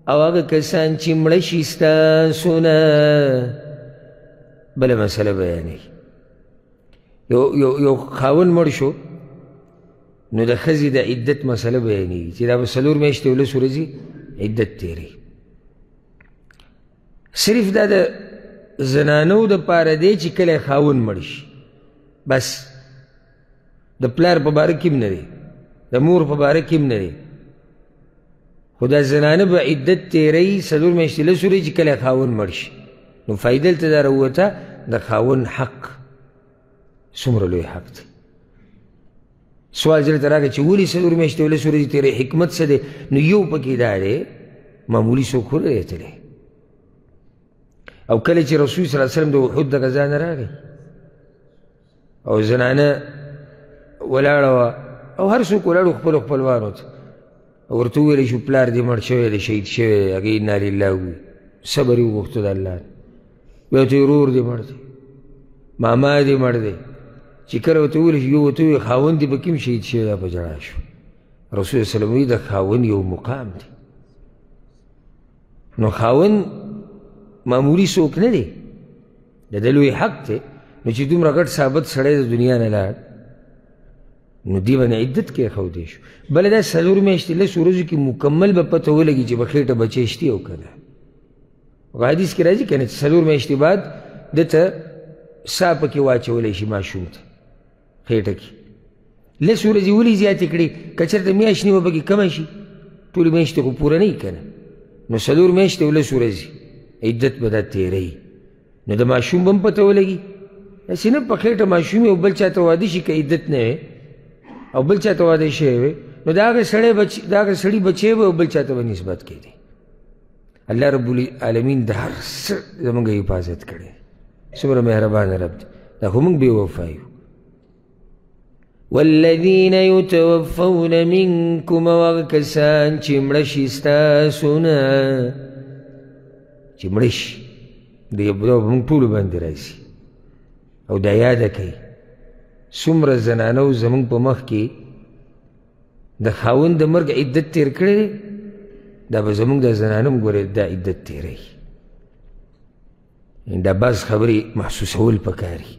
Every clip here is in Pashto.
او هغه کسان چې مړه شي ستاسو نه بله مسله بیانوي. یو خاوند مړ شو نو د ښځې د عدت مسله بیانېږي چې دا به 4 میاشتې 11 ورځې عدت تېروي. صرف دا د زنانو دپاره دی چې کله خاوند مړ شي بس، د پلار په باره کې هم نه دی، د مور په باره کې هم نه دی، خو دا زنانه به عدت تېروي 4 میاشتې 10 ورځې چې کله خاوند مړ شي. نو فایده دلته دا راووته د خاوند حق څومره لوی حق دی. سوال دلته راغی چې ولې 4 میاشتې 11 ورځې تېروي، حکمت څه دی؟ نو یو پکې دا دی معمولي څوک خو نه دی تللی. او کله چې رسول صلی الله علیه وسلم د احد د غزا نه راغی او زنانه ولاړه وه او هر څوک ولاړو خپلو خپلوانو ته او ورته وویلی شو پلار دې مړ شوی دی، شهید شوی دی، هغې انا لله ووایي، صبر یې وغوښته د الله نه. بیا ورته ورور دې مړ دی، ماما دې مړ دی، چې کله ورته وویل شو یو ورته ووایي خاوند دې په کوم شهید شوی دا په ژړا شو. رسول صلی الله علیه وسلم وایي د خاوند یو مقام دی. نو خاوند معمولي څوک نه دی، د ده لوی حق دی. نو چې دومره غټ ثابت سړی د دنیا نه لاړ نو دې باندې عدت کېښودی شو. بله دا 4 میاشتې 10 ورځو کې مکمل به پته ولګي چې په خېټه بچی شتي او که نه. حدیث کې راځي که نه چې 4 میاشتې بعد ده ته ساه پکې واچولی شي ماشوم ته خېټه کې. 10 ورځې ولې زیاتې کړي؟ که چېرته میاشت نیمه پکې کمه شي، ټولې میاشتې خو پوره نه وي که نه. نو 4 میاشتې او 10 ورځې عدت به دا تېروي. نو د ماشوم به هم پته ولګي، داسې نه په خېټه ماشوم او بل چا ته واده شي که عدت نه وی او بل چا ته واده شوی وی نو د هغه سړي بچی به او بل چا ته به نسبت کېدی. الله رب العالمین د هر څه زموږ حفاظت کړی، څومره مهربانه رب دی. دا خو موږ بې وفا یو. والذین یتوفون منکم، او هغه کسان چې مړه شي ستاسو نه، چې مړه شي دا به موږ ټولو باندې راشي. او دا یاده کوي څومره زنانو زموږ په مخ کې د خاوند د مرګ عدت تېر کړی دی، دا به زموږ د زنانو هم ګورې دا عدت تېروي. دا بعض خبرې محسوسول پکار دي،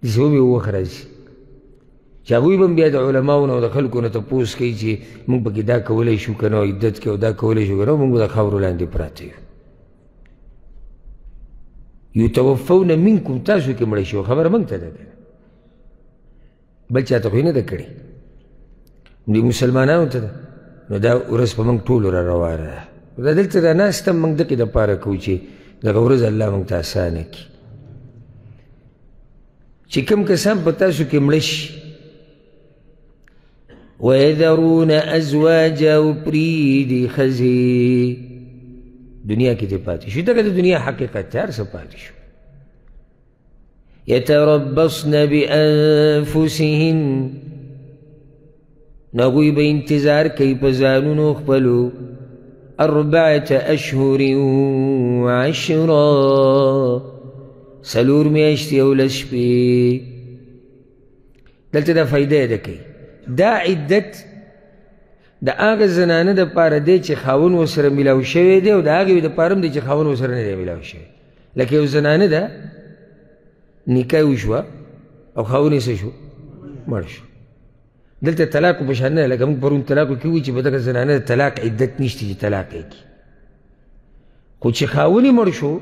داسې هم یو وخت راځي چې هغوی به هم بیا د علماو نه او د خلکو نه تپوس کوي چې موږ پکې دا کولی شو که نه، عدت کې او دا کولی شو که نه، موږ به د خاورو لاندې پراته یو. یتوفون منکم، تاسو کې مړه شي، خبره موږ ته ده که نه، بل چا ته خو یې نه ده کړې، دې مسلمانانو ته ده. نو دا ورځ په موږ ټولو را روانه ده. دا دلته دا ناست هم موږ دقې دپاره کوو چې دغه ورځ الله موږ ته اسانه کړي. چې کوم کسان په تاسو کې مړه شي ویذرون ازواجا، او پرېږدي ښځې دنیا کې دې پاتې شو، دغه د دنیا حقیقت دی، هر څه پاتې شو. یتربصن بانفسهن، نو هغوی به انتظار کوي په ځانونو خپلو 4 اشهر وعشرا، 4 میاشتې او 10 شپې. دلته دا فایده یې ده کوي دا عدت د هغه زنانه دپاره دی چې خاوند ورسره میلاو شوی دی او د هغې دپاره هم دی چې خاوند ورسره نه دی میلاو شوی. لکه یو زنانه ده نکاح وشوه او خاوند یې څه شو؟ مړ شو. دلته طلاق په شان نه، لکه موږ پرون طلاقو کې وایي چې په دغه زنانه د طلاق عدت نشته چې طلاق یې کړي، خو چې خاوند یې مړ شو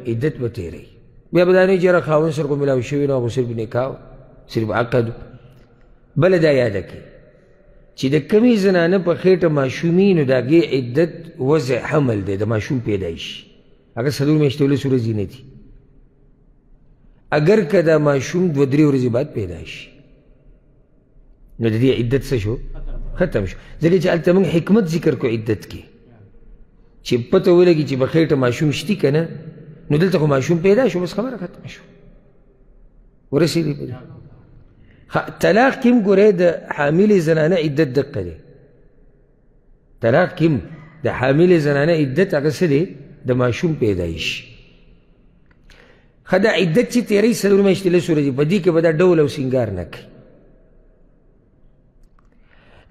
عدت به تېروي. بیا به دا نه وي چې یاره خاوند سره خو میلاو شوي نه، هغو صرف نکاح صرف عقد. بله دا یاده کړي چې د کمې زنانه په خېټه ماشومي نو د هغې عدت وضع حمل دی، د ماشوم پیدایش، هغه 4 میاشتې 11 ورځې نه دي. اگر که دا ماشوم 2-3 ورځې بعد پیدا شي نو د دې عدت څه شو؟ ختم شو. ځکه چې هلته موږ حکمت ذکر کړو عدت کې چې پته ولګي چې په خېټه ماشوم شتي که نه، نو دلته خو ماشوم پیدا شو، بس خبره ختمه شو، ورسېدې په دې. طلاق کې هم ګورئ د حاملې زنانه عدت دقه دی. طلاق کې هم د حاملې زنانه عدت هغه څه دی؟ د ماشوم پیدایش. ښه دا عدت چې تېروي 4 میاشتې 10 ورځې، په دې کې به دا ډول او سینګار نه کوي.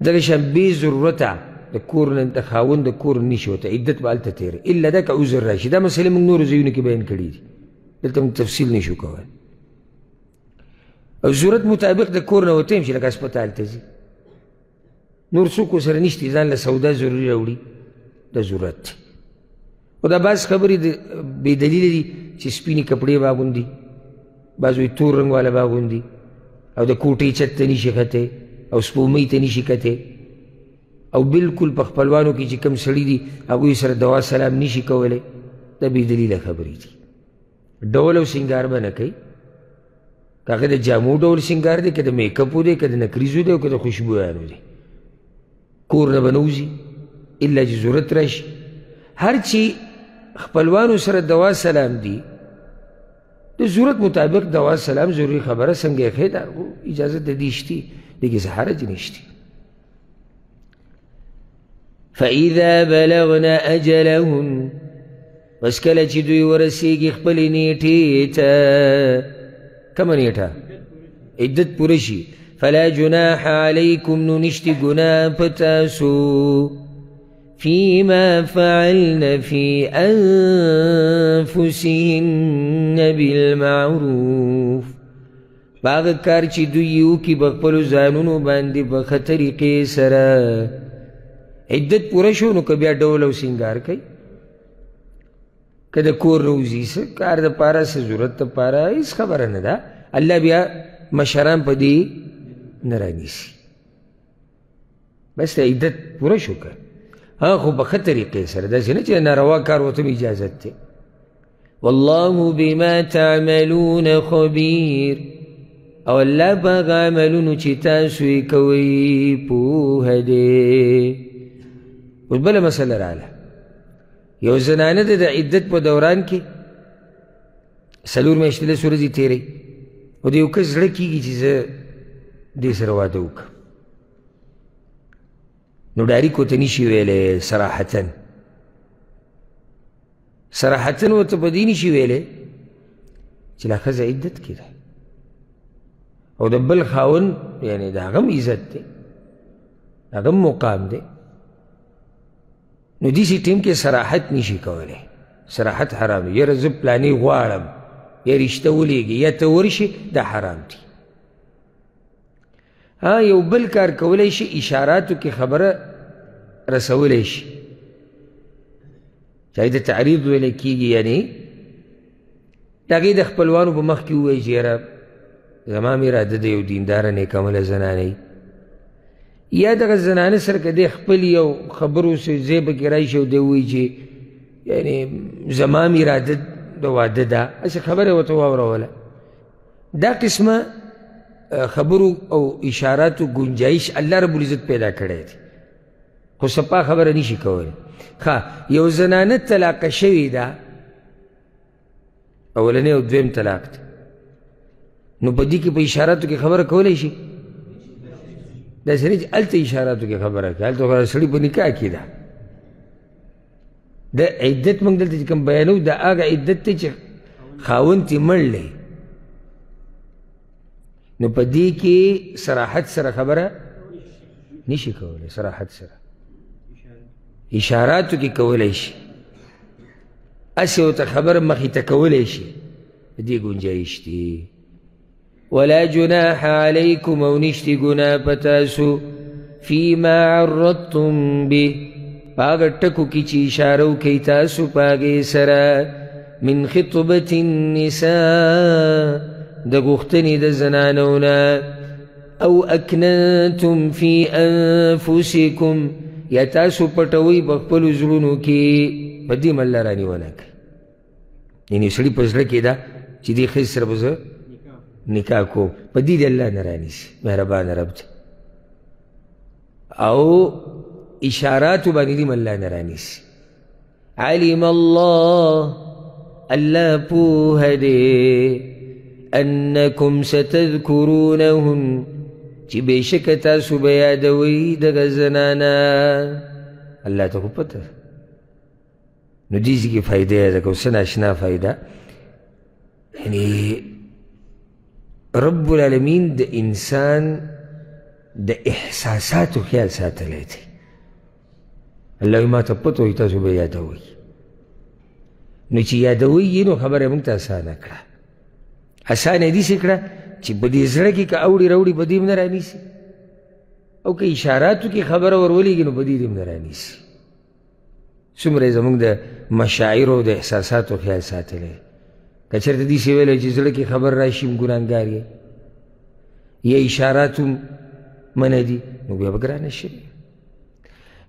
دغه شان بې ضرورته د کور نه د خاوند د کور نشي وته عدت به هلته تېره الا دا که عذر راشي دا مسلې موږ نورو ځایونو کې بیان کړي دي دلته موږ تفصیل نشو کولی او ضرورت مطابق د کور نه وتی هم چې لکه هسپتال ته ځي نور څوک ورسره نشته ځان له سودا ضروري راوړي دا ضرورت دی او دا بعض خبرې د بې دلیله دي چې سپینې کپړې به اغوندي بعض وایي تور رنګ والا به اغوندي او د کوټې چت ته نشي ختې او سپومۍ ته نشي کتې او بالکل په خپلوانو کې چې کوم سړي دي هغوی سره دوا سلام نشي کولی دا بې دلیله خبرې دي ډول او سینګار به نه کوي که هغه د جامو ډول سینګار دی که د میکپو دی که د نکریزو دی او که د خوشبویانو دی کور نه به نه وځي الا چې ضرورت راشي هر چې خپلوانو سره دوا سلام دي د ضرورت مطابق دوا سلام ضروري خبره څنګه یې ښې دا اجازت د دې شتي دې کې څه حرج نشته فإذا بلغنا أجلهن بس کله چې دوی ورسیږي خپلې نیټې ته کومه نیټه عدت پوره شي فلا جناح علیکم نو نشتی ګناه په تاسو فيما فعلن في أنفسهن بالمعروف باغ کار چې دوی وکړي په خپلو ځانونو باندې په ښه طریقې سره عدت پوره شو نو که بیا ډول او سینګار کوي که د کور نه وځي څه کار دپاره څه ضرورت دپاره هېڅ خبره نه ده الله بیا مشران په دې نه رانیسي بس د عدت پوره شو که ها خو په ښه طریقې سره داسې نه چې ناروا کار ورته هم اجازت دی والله بما تعملون خبیر او الله په هغه عملونو چې تاسو یې کوئ پوهه دی اوس بله مسله راغله یو زنانه ده د عدت په دوران کې 4 میاشتې 10 ورځې تېروي او د یو کس زړه کېږي چې زه دې سره واده وکړم نو ډایرک ورته نشي ویلی صراحتن ورته په دې نشي ویلی چې لا ښځه عدت کې ده او د بل خاوند یعنې د هغه هم عزت دی د هغه هم مقام دی نو داسې ټیم کې صراحت نشي کولی صراحت حرام دی یاره زه پلانې غواړم یا رشته ولیږي یا ته ورشي دا حرام دی ها یو بل کار کولی شي اشاراتو کې خبره رسولی شي چې هغې ته تعریض ویلی کېږي یعنې د هغې د خپلوانو په مخ کې ووایي چې یاره زما مې اراده د یو دینداره نیکعمله زنانه یا دغه زنانه سره که دی خپل یو خبرو ځای پکې راشي او دی ووایي چې یعنې زما مې اراده د واده ده هسې خبره ورته واوروله دا قسمه خبرو او اشاراتو گنجایش الله رب العزت پیدا کړی دی خو سپا خبره نشي کولی ښه یو زنانه طلاقه شوې ده اولنی او دویم طلاق دی نو په دې کې په اشاراتو کې خبره کولی شي داسې نه چې هلته اشاراتو کې خبره کوي هلته خو سړي په نکاح کې ده د عدت موږ دلته چې کوم بیانو د هغه عدت دی چې خاوند ترې مړ دی نو په دې کې صراحت سره خبره نشي کولی صراحت سره اشاراتو کې کولی شي هسې ورته خبره مخې ته کولی شي په دې ګنجایش دی ولا جناح عليكم او نشتی گناه پتاسو فيما عرضتم به پاگا ٹکو کی چی اشارو کی تاسو پاگی سرا من خطبت النساء دا گختنی دا زنانونا او اکننتم فی انفسکم یا تاسو پتوی بخپلو زرونو کی بدیم اللہ رانی ونک یعنی سڑی پزر کی دا چی دی خیز سر بزر نکاح کو په دې د الله نه رانیسي مهربان رب دی او اشاراتو باندې دې الله نه رانیسي علم الله الله پوهه دی انکم ستذکرونهن چې بېشکه تاسو به یادوئ دغه زنانه الله ته خو پته نو دې ځای کې فایده ده که څه ناشنا فایده یعنې رب العالمین د انسان د احساساتو خیال ساتلی دی الله ما ته پته وي تاسو به یادوئ. نو چې یادوئ یې نو خبره موږ ته اسانه کړه. اسانه یې داسې کړه چې په دې زړه کې که اوړي راوړي په دې هم نه رانیسي، او که اشاراتو کې خبره ورولېږي نو په دې هم نه رانیسي. څومره یې زموږ د مشاعرو د احساساتو خیال ساتلی. که چېرته داسې ویلی چې زړه کې خبر راشي هم ګناهګار یې، یا اشارات هم منع دي، نو بیا به ګرانه شي.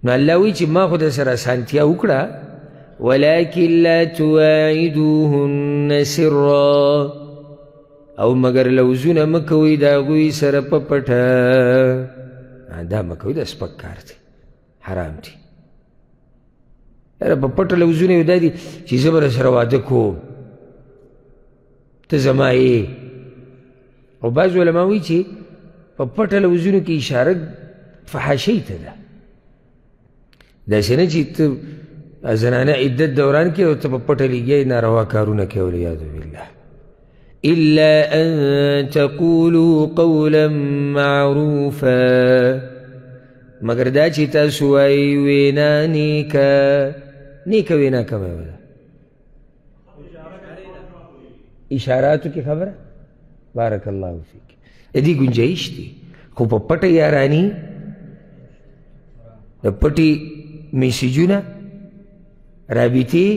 نو الله وایي چې ما خو در سره اسانتیا وکړه، ولکن لا تواعدوهن سرا، او مگر لوزونه مه کوئ د هغوی سره په پټه. دا مه کوئ، دا سپک کار دی، حرام دی. یاره په پټه لوزونه یو دا دي چې زه به سره واده کوم، ته زما یې. او بعض علما وایي چې په پټه لوزونو کې اشاره فحاشۍ ته ده. داسې نه چې ته زنانه عدت دوران کې او ته په پټه لګیا ناروا کارونه کوې، والعیاذ بالله. إلا أن تقولوا قولا معروفا، مگر دا چې تاسو وایئ وینا نیکه. نیکه وینا کومه ده؟ اشاراتو کې خبره. بارک الله فیک. د دې گنجایش دی، خو په پټه یاراني د پټي میسیجونه، رابطې،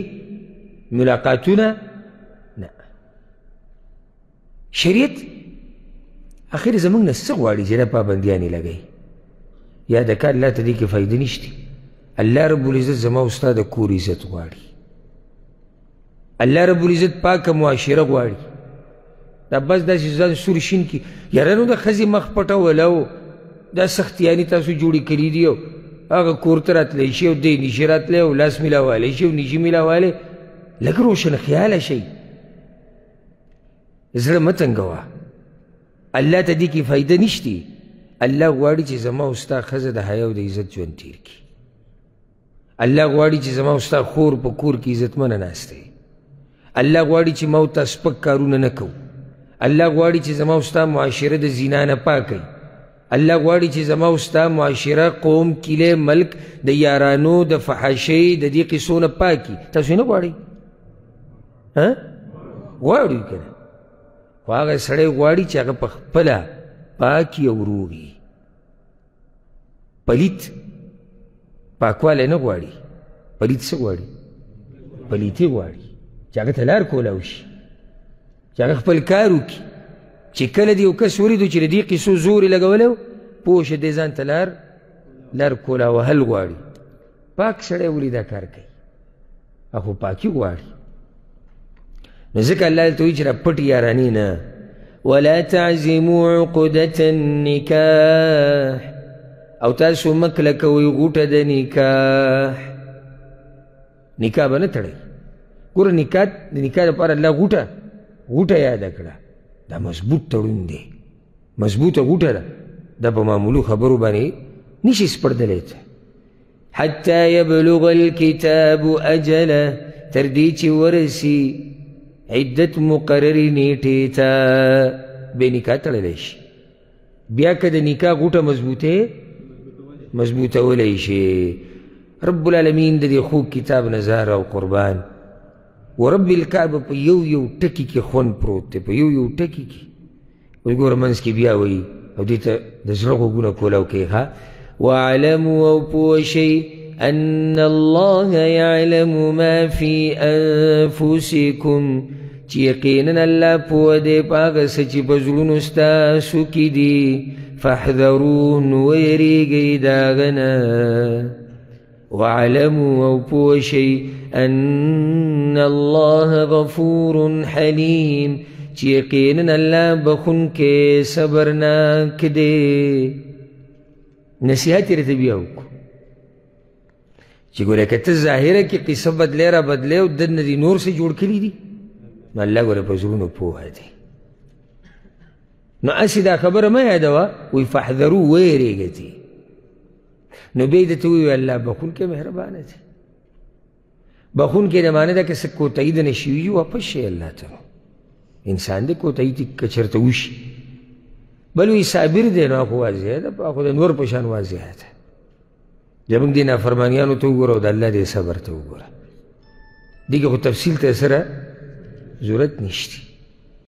ملاقاتونه نه. شریعت اخر زموږ نه څه غواړي چې دا پابندیانې لګوي؟ یا د کار الله ته دې کې فایده نشته. الله رب العزت زما او ستا د کور عزت غواړي. الله رب العزت پاکه معاشره غواړي. دا بس داسې ځان سور شین کي، یاره نو د ښځې مخ پټول او دا سختیانې تاسو جوړې کړي دي، او هغه کور ته راتلی شي او دی نشي راتلی، او لاس میلاوالی شي او نشي میلاوالی. لږ روشن خیاله شئ، زړه مه تنګوه. الله ته دې کې فایده نشته. الله غواړي چې زما او ستا ښځه د حیا او د عزت ژوند تېر کړي. الله غواړي چې زما او ستا خور په کور کې عزتمنه ناسته وي. الله غواړي چې ما او تا سپک کارونه نه کوو. الله غواړي چې زما او ستا معاشره د زنا نه پاک وي. الله غواړي چې زما او ستا معاشره، قوم، کیله، ملک د یارانو، د فحاشۍ، د دې قصو نه پاک وي. تاسو یې نه غواړئ؟ غواړو که نه؟ خو هغه سړی غواړي چې هغه په خپله پاک او روغ وي. پلیت پاکوالی نه غواړي. پلیت څه غواړي؟ پلیتي غواړي چې هغه ته لار کولاو شي، چې هغه خپل کار وکړي. چې کله دې یو کس ولیدو چې د دې قصو زور یې لګولی و، پوه شه دې ځان ته لار کولا وهل غواړي. پاک سړی ولې دا کار کوي؟ هغه پاکي غواړي. نو ځکه الله دلته وایي چې دا پټ یارانې نه. ولا تعزموا عقدة النکاح، او تاسو مه کلکوئ غوټه د نکاح. نکاح به نه تړئ. ګوره د نکاح دپاره الله غوټه یاده کړه. دا مضبوط تړون دی، مضبوطه غوټه ده. دا په معمولو خبرو باندې نشي سپړدلی ته. حتی یبلغ الکتاب اجله، تر دې چې ورسي عدت مقررې نیټې ته، بې نکاح تړلی شي. بیا که د نکاح غوټه مضبوطولی شي. رب العالمین د دې خوږ کتاب نظر او قربان ورب الکعبه په یو ټکي کې خوند پروت دی، په یو ټکي کې. اوس ګوره منځ کې بیا وایي، او دې ته د زړه غوږونه کولاو کوي. ها واعلموا، او پوه شئ، ان الله یعلم ما فی انفسکم، چې یقینا الله پوه دی په هغه څه چې په زړونو ستاسو کې دي. فاحذروه، نو ویریږئ د هغه نه. واعلموا، او پوه شئ، ان الله غفور حلیم، چې یقینا الله بخونکی صبرناک دی. نصیحت یې راته بیا وکړو چې ګوره که ته ظاهره کې قصه بدلی را بدلی او دنه دې نور څه جوړ کړي دي، نو الله ګوره په زړونو پوهه دی. نو هسې دا خبره مه یادوه، وایي فاحذرو، ویرېږه دي. نو بیا یې درته ووایي الله بخونکی مهربانه دی. بخونکی د معنی ده که څه کوتهي د نه شوي وي، واپس شي الله ته. انسان دی کوتهي که چېرته وشي. بل وایي صابر دی، نو خو واضحه ده، خو د نور په شان واضحه ده. زموږ دې نافرمانیانو ته وګوره او د الله دې صبر ته وګوره. دې کې خو تفصیل ته سره ضرورت نشته.